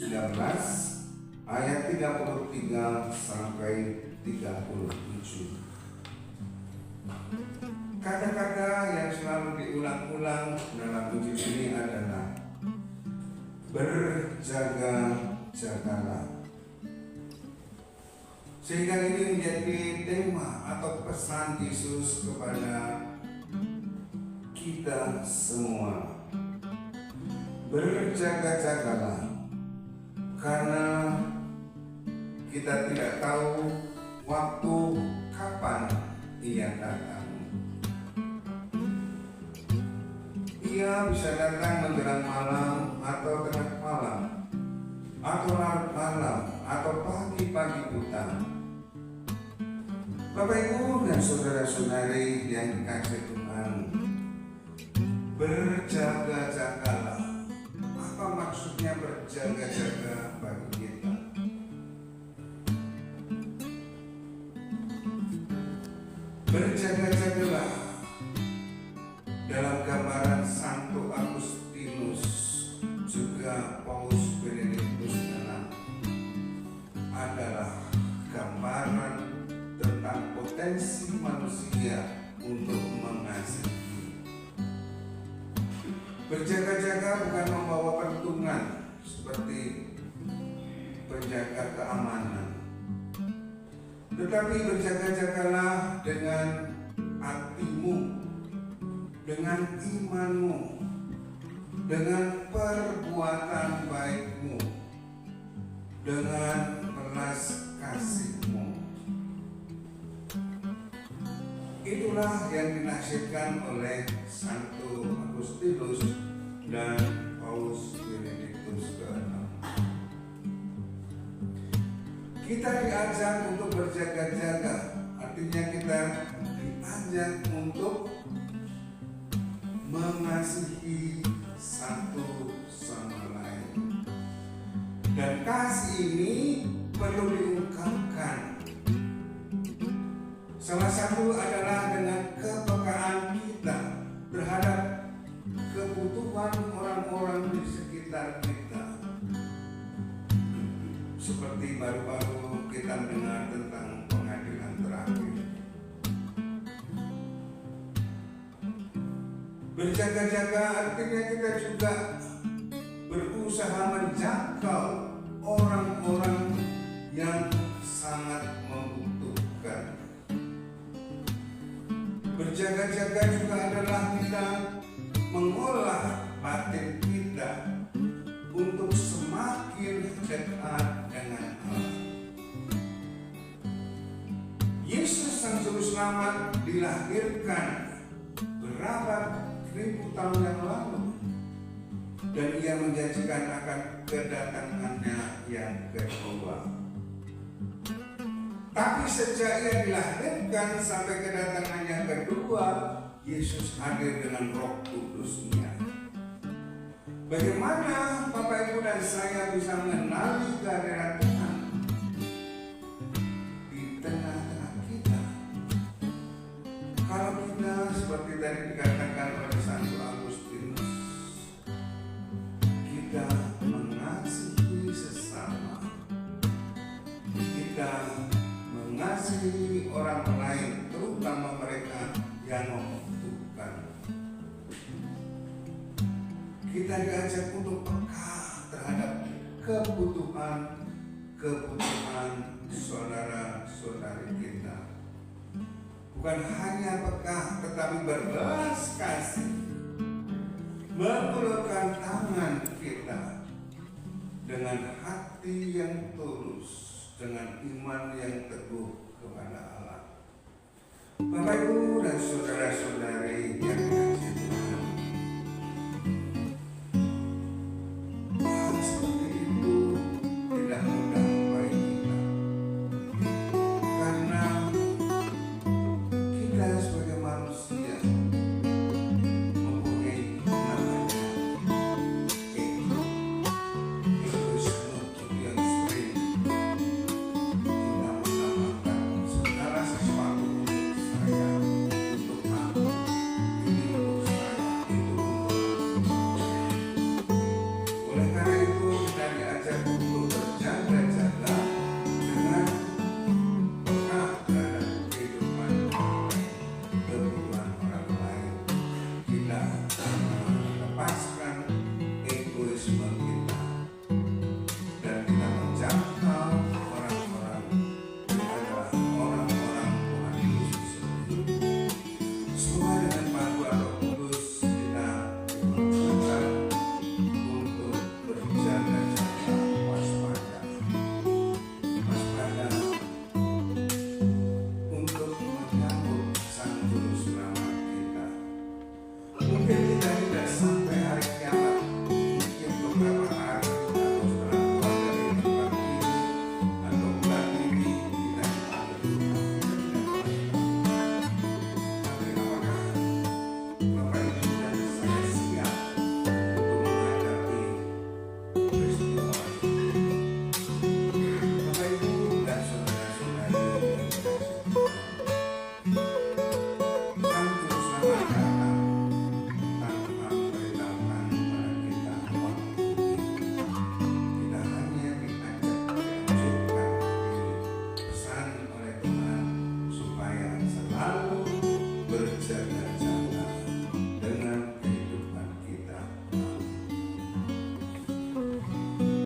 19 ayat 33 sampai 37. Kata-kata yang selalu diulang-ulang dalam Injil ini adalah berjaga-jagalah. Sehingga ini menjadi tema atau pesan Yesus kepada kita semua. Berjaga-jagalah, karena kita tidak tahu waktu kapan ia datang. Ia bisa datang menjelang malam atau tengah malam, atau larut malam, atau pagi-pagi buta. Bapak Ibu dan saudara-saudari yang dikasihi Tuhan, berjaga-jagalah. Apa maksudnya berjaga-jaga bagi kita? Berjaga-jagalah dalam gambaran Santo Agustinus, juga Paus Benedictus VI, adalah gambaran tentang potensi manusia untuk mengasihi. Berjaga-jaga bukan membawa peruntungan seperti penjaga keamanan, tetapi berjaga-jagalah dengan hatimu, dengan imanmu, dengan perbuatan baikmu, dengan belas kasihmu. Itulah yang dinasihatkan oleh Santo Agustinus dan Paus Benedictus VI. Kita diajak untuk berjaga-jaga, artinya kita diajak untuk mengasihi satu sama lain. Dan kasih ini perlu diungkapkan. Salah satu adalah dengan kepekaan kita terhadap kebutuhan orang-orang di sekitar kita. Seperti baru-baru kita mendengar tentang pengadilan terakhir. Berjaga-jaga artinya kita juga berusaha menjangkau orang-orang yang sangat membutuhkan. Berjaga-jaga juga adalah kita mengolah batin kita untuk semakin dekat dengan Allah. Yesus Sang Juru Selamat dilahirkan berapa ribu tahun yang lalu, dan ia menjanjikan akan kedatangannya yang kedua. Tapi sejak ia dilahirkan sampai kedatangan yang kedua, Yesus hadir dengan Roh Kudus-Nya. Bagaimana Bapak Ibu dan saya bisa mengenali kehadiran Tuhan di tengah-tengah kita? Kalau kita seperti tadi dikatakan oleh Santo Agustinus, kita mengasihi sesama, kita mengasihi orang lain, terutama mereka yang membutuhkan. Kita diajak untuk peka terhadap kebutuhan saudara-saudari kita. Bukan hanya peka, tetapi berbelas kasih, mengulurkan tangan kita dengan hati yang tulus, dengan iman yang teguh kepada Allah. Bapak Ibu dan saudara-saudari yang